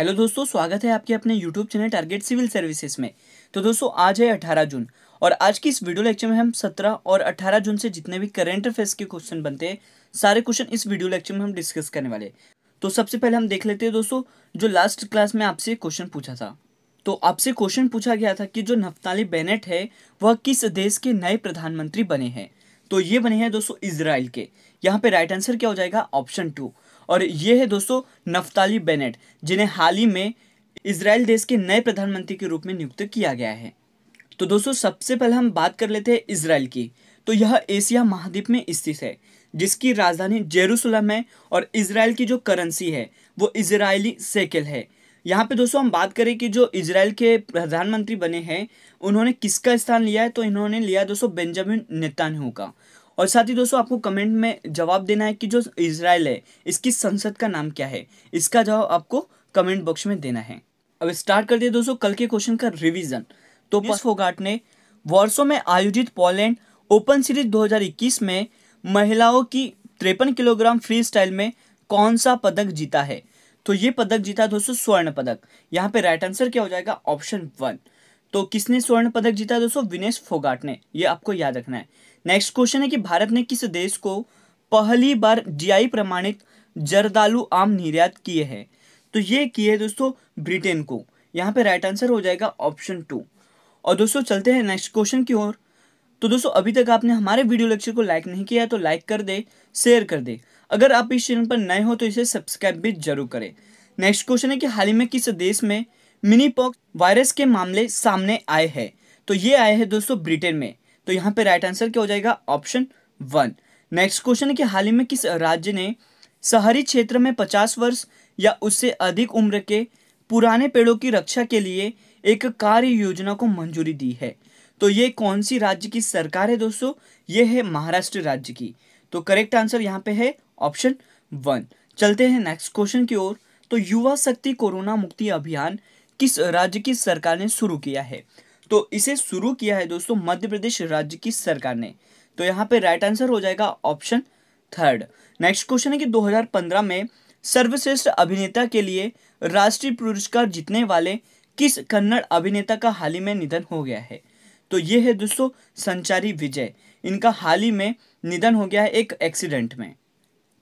Hello दोस्तों, स्वागत है आपके अपने YouTube channel target civil services में। तो दोस्तों आज है 18 जून और आज की इस वीडियो लेक्चर में हम 17 और 18 जून से जितने भी करंट अफेयर्स के क्वेश्चन बनते हैं सारे क्वेश्चन इस वीडियो लेक्चर में हम डिस्कस करने वाले हैं। तो सबसे पहले हम देख लेते हैं दोस्तों, जो लास्ट क्लास में आपसे क्वेश्चन पूछा था। तो आपसे क्वेश्चन पूछा गया था कि जो नफ्ताली बेनेट है वह किस देश के नए प्रधानमंत्री बने हैं। तो ये बने हैं दोस्तों इजराइल के। यहाँ पे राइट आंसर क्या हो जाएगा? ऑप्शन 2। और ये है दोस्तों नफ्ताली बेनेट, जिन्हें हाल ही में इजराइल देश के नए प्रधानमंत्री के रूप में नियुक्त किया गया है। तो दोस्तों सबसे पहले हम बात कर लेते हैं इजराइल की। तो यह एशिया महाद्वीप में स्थित है, जिसकी राजधानी जेरूसलम है और इजराइल की जो करेंसी है वो इजरायली शेकेल है। यहाँ पे दोस्तों हम बात करें कि जो इजराइल के प्रधानमंत्री बने हैं उन्होंने किसका स्थान लिया है, तो इन्होंने लिया दोस्तों बेंजामिन नेतन्याहू का। और साथ ही दोस्तों आपको कमेंट में जवाब देना है कि जो इजराइल है इसकी संसद का नाम क्या है। इसका जवाब आपको कमेंट बॉक्स में देना है। अब स्टार्ट कर दिए दोस्तों कल के क्वेश्चन का रिवीजन। तो फोगाट ने वॉर्सो में आयोजित पोलैंड ओपन सीरीज 2021 में महिलाओं की 53 किलोग्राम फ्री स्टाइल में कौन सा पदक जीता है? तो ये पदक जीता दोस्तों स्वर्ण पदक। यहाँ पे राइट आंसर क्या हो जाएगा? ऑप्शन 1। तो किसने स्वर्ण पदक जीता दोस्तों? विनेश फोगाट ने। ये आपको याद रखना है। नेक्स्ट क्वेश्चन है कि भारत ने किस देश को पहली बार जीआई प्रमाणित जर्दालू आम निर्यात किए हैं? तो ये किए दोस्तों ब्रिटेन को। यहाँ पे राइट आंसर हो जाएगा ऑप्शन 2। और दोस्तों चलते हैं नेक्स्ट क्वेश्चन की ओर। तो दोस्तों अभी तक आपने हमारे वीडियो लेक्चर को लाइक नहीं किया तो लाइक कर दे, शेयर कर दे। अगर आप इस चैनल पर नए हो तो इसे सब्सक्राइब भी जरूर करें। नेक्स्ट क्वेश्चन है कि हाल ही में किस देश में मिनी पॉक्स वायरस के मामले सामने आए हैं? तो ये आए हैं दोस्तों ब्रिटेन में। तो यहाँ पे राइट आंसर क्या हो जाएगा? ऑप्शन 1। नेक्स्ट क्वेश्चन है कि हाल ही में किस राज्य ने शहरी क्षेत्र में 50 वर्ष या उससे अधिक उम्र के पुराने पेड़ों की रक्षा के लिए एक कार्य योजना को मंजूरी दी है? तो ये कौन सी राज्य की सरकार है दोस्तों? ये है महाराष्ट्र राज्य की। तो करेक्ट आंसर यहाँ पे है ऑप्शन 1। चलते हैं नेक्स्ट क्वेश्चन की ओर। तो युवा शक्ति कोरोना मुक्ति अभियान किस राज्य की सरकार ने शुरू किया है? तो इसे शुरू किया है दोस्तों मध्य प्रदेश राज्य की सरकार ने। तो यहाँ पे राइट आंसर हो जाएगा ऑप्शन 3। नेक्स्ट क्वेश्चन है कि 2015 में सर्वश्रेष्ठ अभिनेता के लिए राष्ट्रीय पुरस्कार जीतने वाले किस कन्नड़ अभिनेता का हाल ही में निधन हो गया है? तो ये है दोस्तों संचारी विजय। इनका हाल ही में निधन हो गया है एक एक्सीडेंट में।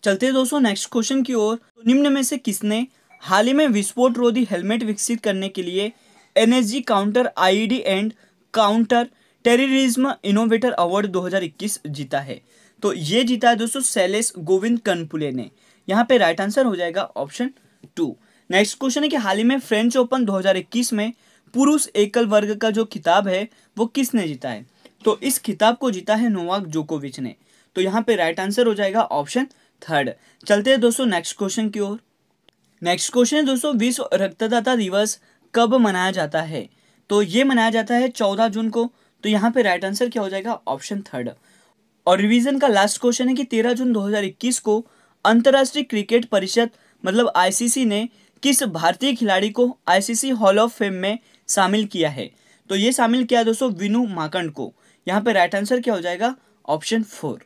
चलते हैं दोस्तों नेक्स्ट क्वेश्चन की ओर। तो निम्न में से किसने हाल ही में विस्फोट रोधी हेलमेट विकसित करने के लिए NSG counter IED and counter terrorism innovator award 2021 जीता है? तो ये जीता है दोस्तों शैलेश गोविंद कनपुले ने। यहाँ पे राइट आंसर हो जाएगा ऑप्शन 2। नेक्स्ट क्वेश्चन है कि हाल ही में फ्रेंच ओपन 2021 में पुरुष एकल वर्ग का जो खिताब है वो किसने जीता है? तो इस खिताब को जीता है नोवाक जोकोविच ने। तो यहाँ पे राइट आंसर हो जाएगा ऑप्शन 3। चलते हैं दोस्तों नेक्स्ट क्वेश्चन की ओर। नेक्स्ट क्वेश्चन है दोस्तों विश्व रक्तदाता दिवस कब मनाया जाता है? तो ये मनाया जाता है 14 जून को। तो यहाँ पे राइट आंसर क्या हो जाएगा? ऑप्शन 3। और रिवीजन का लास्ट क्वेश्चन है कि 13 जून 2021 को अंतर्राष्ट्रीय क्रिकेट परिषद मतलब आईसीसी ने किस भारतीय खिलाड़ी को आईसीसी हॉल ऑफ फेम में शामिल किया है? तो ये शामिल किया दोस्तों विनू माकंड को। यहाँ पे राइट आंसर क्या हो जाएगा? ऑप्शन 4।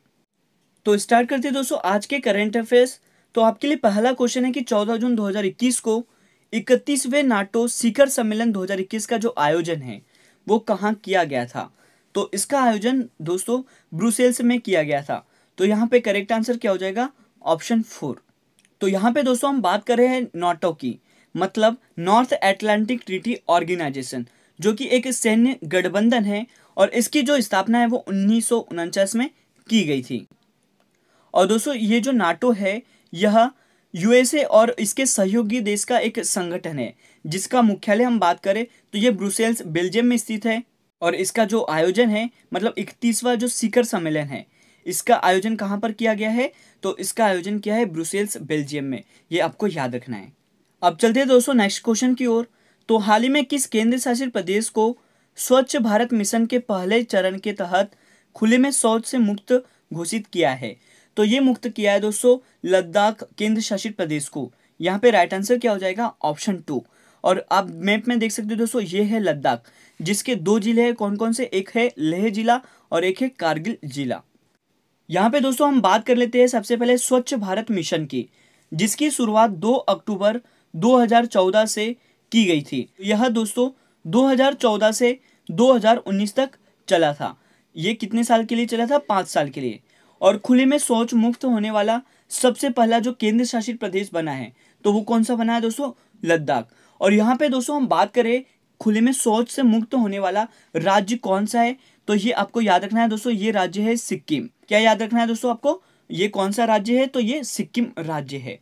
तो स्टार्ट करते हैं दोस्तों आज के करंट अफेयर्स। तो आपके लिए पहला क्वेश्चन है कि 14 जून 2021 को 31वें नाटो शिखर सम्मेलन 2021 का जो आयोजन है वो कहाँ किया गया था? तो इसका आयोजन दोस्तों ब्रुसेल्स में किया गया था। तो यहाँ पे करेक्ट आंसर क्या हो जाएगा? ऑप्शन 4। तो यहाँ पे दोस्तों हम बात कर रहे हैं नाटो की, मतलब नॉर्थ एटलांटिक ट्रीटी ऑर्गेनाइजेशन, जो कि एक सैन्य गठबंधन है और इसकी जो स्थापना है वो 1949 में की गई थी। और दोस्तों ये जो नाटो है यह यूएसए और इसके सहयोगी देश का एक संगठन है, जिसका मुख्यालय हम बात करें तो ये ब्रुसेल्स बेल्जियम में स्थित है। और इसका जो आयोजन है मतलब 31वां जो शिखर सम्मेलन है इसका आयोजन कहाँ पर किया गया है? तो इसका आयोजन किया है ब्रुसेल्स बेल्जियम में। ये आपको याद रखना है। अब चलते हैं दोस्तों नेक्स्ट क्वेश्चन की ओर। तो हाल ही में किस केंद्र शासित प्रदेश को स्वच्छ भारत मिशन के पहले चरण के तहत खुले में शौच से मुक्त घोषित किया है? तो ये मुक्त किया है दोस्तों लद्दाख केंद्र शासित प्रदेश को। यहाँ पे राइट आंसर क्या हो जाएगा? ऑप्शन 2। और आप मैप में देख सकते हो दोस्तों ये है लद्दाख, जिसके 2 जिले हैं। कौन कौन से? एक है लेह जिला और एक है कारगिल जिला। यहाँ पे दोस्तों हम बात कर लेते हैं सबसे पहले स्वच्छ भारत मिशन की, जिसकी शुरुआत 2 अक्टूबर 2014 से की गई थी। यह दोस्तों 2014 से 2019 तक चला था। ये कितने साल के लिए चला था? 5 साल के लिए। और खुले में शौच मुक्त होने वाला सबसे पहला जो केंद्र शासित प्रदेश बना है, तो वो कौन सा बना है दोस्तों? लद्दाख। और यहाँ पे दोस्तों हम बात करें खुले में शौच से मुक्त होने वाला राज्य कौन सा है, तो ये आपको याद रखना है दोस्तों, ये राज्य है सिक्किम। क्या याद रखना है दोस्तों आपको? ये कौन सा राज्य है? तो ये सिक्किम राज्य है।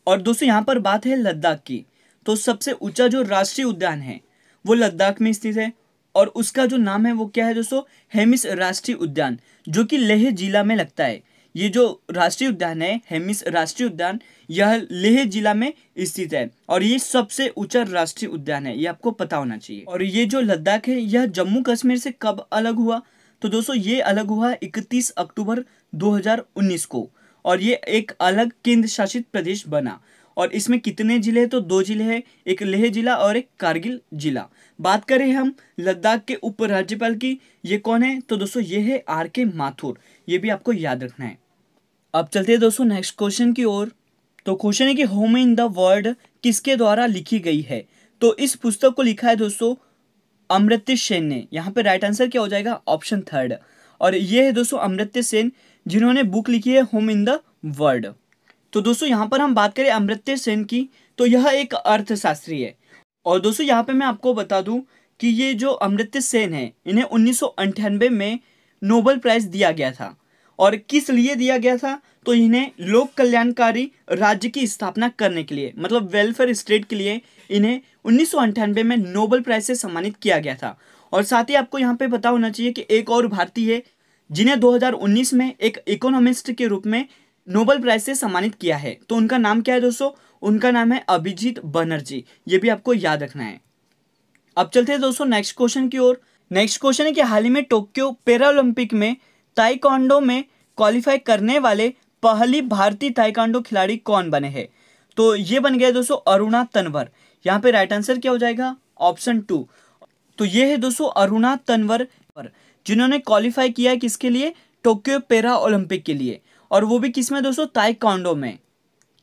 और दोस्तों यहाँ पर बात है लद्दाख की, तो सबसे ऊंचा जो राष्ट्रीय उद्यान है वो लद्दाख में स्थित है। और उसका जो नाम है वो क्या है दोस्तों? हेमिस राष्ट्रीय उद्यान, जो कि लेह जिला में लगता है। ये जो राष्ट्रीय उद्यान है हेमिस राष्ट्रीय उद्यान, यह लेह जिला में स्थित है और ये सबसे ऊंचा राष्ट्रीय उद्यान है, ये आपको पता होना चाहिए। और ये जो लद्दाख है यह जम्मू कश्मीर से कब अलग हुआ? तो दोस्तों ये अलग हुआ 31 अक्टूबर 2019 को, और ये एक अलग केंद्र शासित प्रदेश बना। और इसमें कितने जिले हैं? तो 2 जिले हैं, एक लेह जिला और एक कारगिल जिला। बात करें हम लद्दाख के उपराज्यपाल की, ये कौन है? तो दोस्तों ये है RK माथुर, ये भी आपको याद रखना है। अब चलते हैं दोस्तों नेक्स्ट क्वेश्चन की ओर। तो क्वेश्चन है कि होम इन द वर्ल्ड किसके द्वारा लिखी गई है? तो इस पुस्तक को लिखा है दोस्तों अमर्त्य सेन ने। यहाँ पे राइट आंसर क्या हो जाएगा? ऑप्शन 3। और ये है दोस्तों अमर्त्य सेन, जिन्होंने बुक लिखी है होम इन द वर्ल्ड। तो दोस्तों यहाँ पर हम बात करें अमर्त्य सेन की, तो यह एक अर्थशास्त्री है। और दोस्तों यहाँ पे मैं आपको बता दूं कि ये जो अमर्त्य सेन है, इन्हें 1998 में नोबेल प्राइज दिया गया था। और किस लिए दिया गया था? तो इन्हें लोक कल्याणकारी राज्य की स्थापना करने के लिए, मतलब वेलफेयर स्टेट के लिए इन्हें 1998 में नोबेल प्राइज से सम्मानित किया गया था। और साथ ही आपको यहाँ पे पता होना चाहिए कि एक और भारतीय है जिन्हें 2019 में एक इकोनॉमिस्ट के रूप में नोबेल प्राइज से सम्मानित किया है। तो उनका नाम क्या है दोस्तों? उनका नाम है अभिजीत बनर्जी, ये भी आपको याद रखना है। अब चलते हैं दोस्तों नेक्स्ट क्वेश्चन की ओर। नेक्स्ट क्वेश्चन है कि हाल ही में टोक्यो पैरालंपिक में ताइक्वांडो में क्वालिफाई करने वाले पहली भारतीय ताइक्वांडो खिलाड़ी कौन बने हैं? तो ये बन गया दोस्तों अरुणा तंवर। यहाँ पे राइट आंसर क्या हो जाएगा? ऑप्शन 2। तो ये है दोस्तों अरुणा तंवर, जिन्होंने क्वालिफाई किया है किसके लिए? टोक्यो पैरा ओलंपिक के लिए। और वो भी किसमें दोस्तों? ताइक्वांडो में।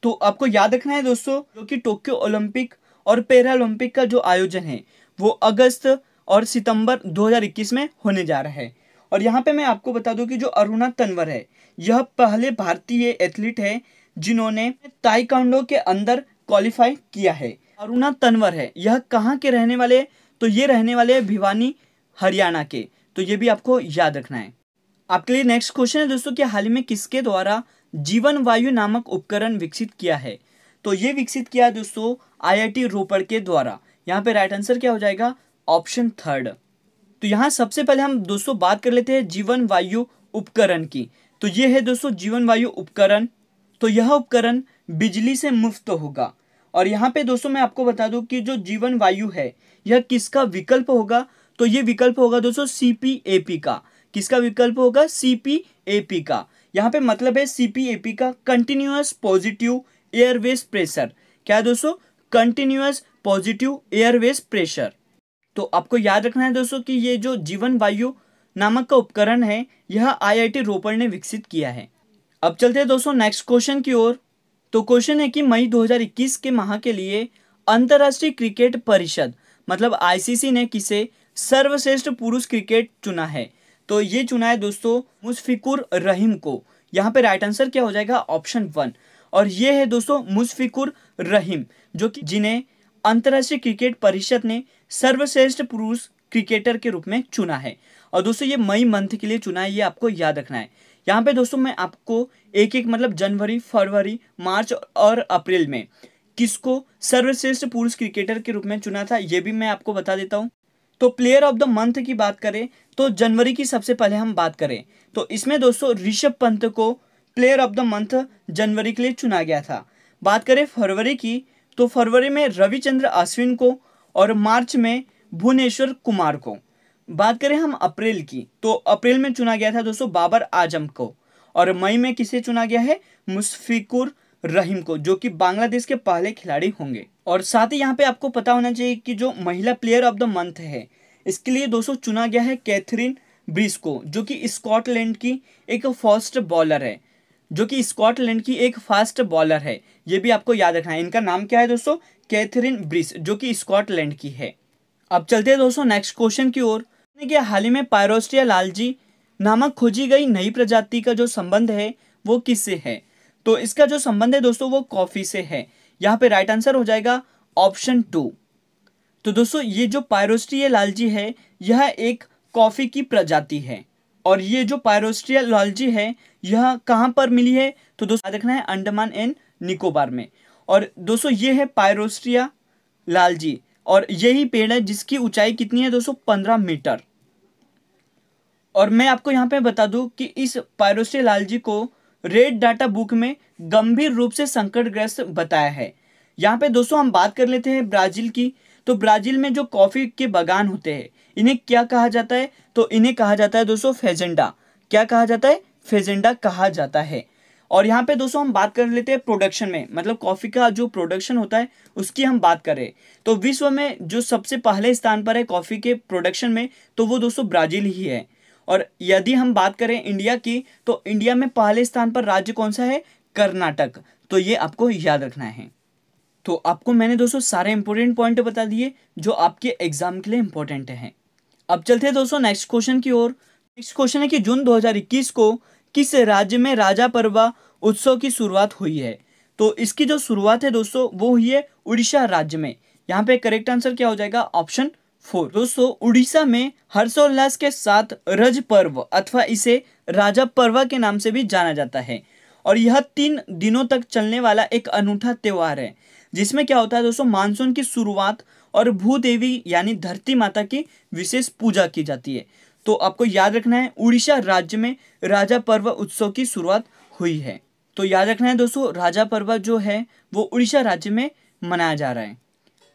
तो आपको याद रखना है दोस्तों, जो कि टोक्यो ओलंपिक और पैरा ओलंपिक का जो आयोजन है वो अगस्त और सितंबर 2021 में होने जा रहा है। और यहाँ पे मैं आपको बता दूं कि जो अरुणा तंवर है, यह पहले भारतीय एथलीट है जिन्होंने ताइक्वांडो के अंदर क्वालिफाई किया है। अरुणा तंवर है, यह कहाँ के रहने वाले हैं? तो ये रहने वाले हैं भिवानी, हरियाणा के। तो ये भी आपको याद रखना है। आपके लिए नेक्स्ट क्वेश्चन है दोस्तों कि हाल ही में किसके द्वारा जीवन वायु नामक उपकरण विकसित किया है? तो ये विकसित किया है दोस्तों IIT रोपड़ के द्वारा। यहाँ पे राइट आंसर क्या हो जाएगा? ऑप्शन 3। तो यहाँ सबसे पहले हम दोस्तों बात कर लेते हैं जीवन वायु उपकरण की। तो ये है दोस्तों जीवन वायु उपकरण। तो यह उपकरण बिजली से मुफ्त होगा। और यहाँ पे दोस्तों मैं आपको बता दूं कि जो जीवन वायु है यह किसका विकल्प होगा? तो ये विकल्प होगा दोस्तों CPAP का। किसका विकल्प होगा? CPAP का। यहाँ पे मतलब है CPAP का कंटिन्यूअस पॉजिटिव एयरवेज प्रेशर। क्या है दोस्तों? Continuous positive Airways pressure. तो आपको याद रखना है दोस्तों कि ये जो जीवन वायु नामक का उपकरण है यह IIT रोपड़ ने विकसित किया है। अब चलते हैं दोस्तों नेक्स्ट क्वेश्चन की ओर। तो क्वेश्चन है कि मई 2021 के माह के लिए अंतर्राष्ट्रीय क्रिकेट परिषद मतलब ICC ने किसे सर्वश्रेष्ठ पुरुष क्रिकेट चुना है? तो ये चुना है दोस्तों मुशफिकुर रहीम को। यहाँ पे राइट आंसर क्या हो जाएगा? ऑप्शन 1। और ये है दोस्तों मुशफिकुर रहीम, जो कि जिन्हें अंतर्राष्ट्रीय क्रिकेट परिषद ने सर्वश्रेष्ठ पुरुष क्रिकेटर के रूप में चुना है। और दोस्तों ये मई मंथ के लिए चुना है, ये आपको याद रखना है। यहाँ पे दोस्तों मैं आपको एक एक मतलब जनवरी, फरवरी, मार्च और अप्रैल में किसको सर्वश्रेष्ठ पुरुष क्रिकेटर के रूप में चुना था ये भी मैं आपको बता देता हूँ। तो प्लेयर ऑफ द मंथ की बात करें तो जनवरी की सबसे पहले हम बात करें तो इसमें दोस्तों ऋषभ पंत को प्लेयर ऑफ द मंथ जनवरी के लिए चुना गया था। बात करें फरवरी की तो फरवरी में रविचंद्र अश्विन को और मार्च में भुवनेश्वर कुमार को। बात करें हम अप्रैल की तो अप्रैल में चुना गया था दोस्तों बाबर आजम को। और मई में किसे चुना गया है? मुशफिकुर रहीम को, जो कि बांग्लादेश के पहले खिलाड़ी होंगे। और साथ ही यहाँ पे आपको पता होना चाहिए कि जो महिला प्लेयर ऑफ द मंथ है इसके लिए दोस्तों चुना गया है कैथरीन ब्रिस को, जो कि स्कॉटलैंड की एक फास्ट बॉलर है। ये भी आपको याद रखना है। इनका नाम क्या है दोस्तों? कैथरीन ब्रिस जो कि स्कॉटलैंड की है। अब चलते हैं दोस्तों नेक्स्ट क्वेश्चन की ओर कि हाल ही में पायरोस्टिया लालजी नामक खोजी गई नई प्रजाति का जो संबंध है वो किससे है। तो इसका जो संबंध है दोस्तों वो कॉफी से है। यहाँ पे राइट आंसर हो जाएगा ऑप्शन 2। तो दोस्तों ये जो पायरोस्टिया लालजी है यह एक कॉफी की प्रजाति है और ये जो पायरोस्टिया लालजी है यह कहाँ पर मिली है तो दोस्तों याद रखना है अंडमान एंड निकोबार में। और दोस्तों ये है पायरोस्टिया लालजी और यही पेड़ है जिसकी ऊंचाई कितनी है दोस्तों 15 मीटर। और मैं आपको यहाँ पे बता दूं कि इस पायरोस्टिया लालजी को रेड डाटा बुक में गंभीर रूप से संकटग्रस्त बताया है। यहाँ पे दोस्तों हम बात कर लेते हैं ब्राजील की। तो ब्राजील में जो कॉफी के बागान होते हैं इन्हें क्या कहा जाता है तो इन्हें कहा जाता है दोस्तों फेजेंडा। क्या कहा जाता है फेजेंडा कहा जाता है। और यहाँ पे दोस्तों हम बात कर लेते हैं प्रोडक्शन में मतलब कॉफी का जो प्रोडक्शन होता है उसकी हम बात करें तो विश्व में जो सबसे पहले स्थान पर है कॉफी के प्रोडक्शन में तो वो दोस्तों ब्राजील ही है। और यदि हम बात करें इंडिया की तो इंडिया में पहले स्थान पर राज्य कौन सा है कर्नाटक। तो ये आपको याद रखना है। तो आपको मैंने दोस्तों सारे इंपॉर्टेंट पॉइंट बता दिए जो आपके एग्जाम के लिए इंपॉर्टेंट हैं। अब चलते हैं दोस्तों नेक्स्ट क्वेश्चन की ओर। नेक्स्ट क्वेश्चन है कि जून 2021 को किस राज्य में राजा परवा उत्सव की शुरुआत हुई है। तो इसकी जो शुरुआत है दोस्तों वो हुई है उड़ीसा राज्य में। यहाँ पे करेक्ट आंसर क्या हो जाएगा ऑप्शन 4। दोस्तों उड़ीसा में हर्षोल्लास के साथ रज पर्व अथवा इसे राजा पर्वा के नाम से भी जाना जाता है और यह 3 दिनों तक चलने वाला एक अनूठा त्योहार है जिसमें क्या होता है दोस्तों मानसून की शुरुआत और भूदेवी यानी धरती माता की विशेष पूजा की जाती है। तो आपको याद रखना है उड़ीसा राज्य में राजा पर्व उत्सव की शुरुआत हुई है। तो याद रखना है दोस्तों राजा पर्व जो है वो उड़ीसा राज्य में मनाया जा रहा है।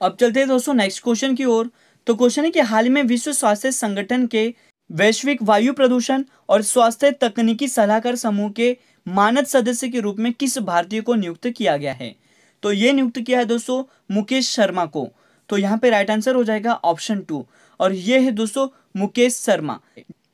अब चलते हैं दोस्तों नेक्स्ट क्वेश्चन की ओर। तो क्वेश्चन है कि हाल ही में विश्व स्वास्थ्य संगठन के वैश्विक वायु प्रदूषण और स्वास्थ्य तकनीकी सलाहकार समूह के मानद सदस्य के रूप में किस भारतीय को नियुक्त किया गया है। तो ये नियुक्त किया है दोस्तों मुकेश शर्मा को। तो यहाँ पे राइट आंसर हो जाएगा ऑप्शन 2 और ये है दोस्तों मुकेश शर्मा।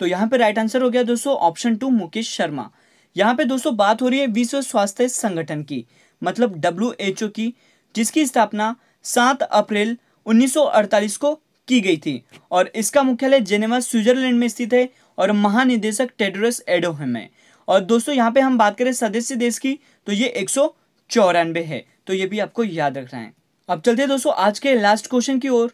तो यहाँ पे राइट आंसर हो गया दोस्तों ऑप्शन 2 मुकेश शर्मा। यहाँ पे दोस्तों बात हो रही है विश्व स्वास्थ्य संगठन की मतलब WHO की जिसकी स्थापना 7 अप्रैल 1948 को की गई थी और इसका मुख्यालय जेनेवा स्विट्जरलैंड में स्थित है और महानिदेशक टेड्रोस एडोहम है। और दोस्तों यहाँ पे हम बात करें सदस्य देश की तो ये 194 है। तो ये भी आपको याद रखना है। अब चलते हैं दोस्तों आज के लास्ट क्वेश्चन की ओर।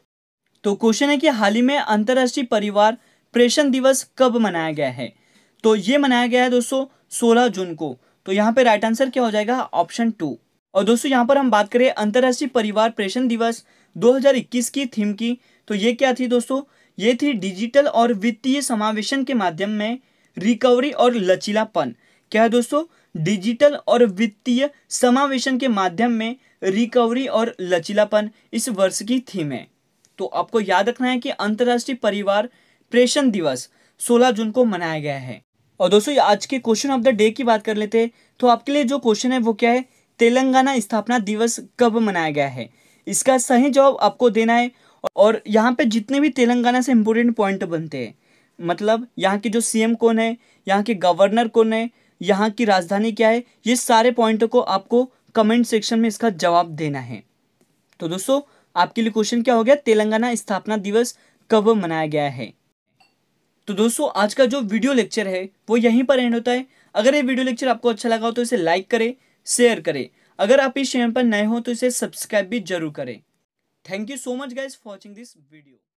तो क्वेश्चन है कि हाल ही में अंतर्राष्ट्रीय परिवार प्रेषण दिवस कब मनाया गया है। तो ये मनाया गया है दोस्तों 16 जून को। तो यहाँ पे राइट आंसर क्या हो जाएगा ऑप्शन 2। और दोस्तों यहाँ पर हम बात करें अंतर्राष्ट्रीय परिवार प्रेषण दिवस 2021 की थीम की तो ये क्या थी दोस्तों ये थी डिजिटल और वित्तीय समावेशन के माध्यम में रिकवरी और लचीलापन। क्या है दोस्तों डिजिटल और वित्तीय समावेशन के माध्यम में रिकवरी और लचीलापन इस वर्ष की थीम है। तो आपको याद रखना है कि अंतर्राष्ट्रीय परिवार प्रेषण दिवस 16 जून को मनाया गया है। और दोस्तों आज के क्वेश्चन ऑफ द डे की बात कर लेते हैं। तो आपके लिए जो क्वेश्चन है वो क्या है तेलंगाना स्थापना दिवस कब मनाया गया है। इसका सही जवाब आपको देना है। और यहाँ पे जितने भी तेलंगाना से इंपोर्टेंट पॉइंट बनते हैं मतलब यहाँ के जो CM कौन है यहाँ के गवर्नर कौन है यहाँ की राजधानी क्या है ये सारे पॉइंट को आपको कमेंट सेक्शन में इसका जवाब देना है। तो दोस्तों आपके लिए क्वेश्चन क्या हो गया तेलंगाना स्थापना दिवस कब मनाया गया है। तो दोस्तों आज का जो वीडियो लेक्चर है वो यहीं पर एंड होता है। अगर ये वीडियो लेक्चर आपको अच्छा लगा हो तो इसे लाइक करें शेयर करें। अगर आप इस चैनल पर नए हो तो इसे सब्सक्राइब भी जरूर करें। Thank you so much guys for watching this video.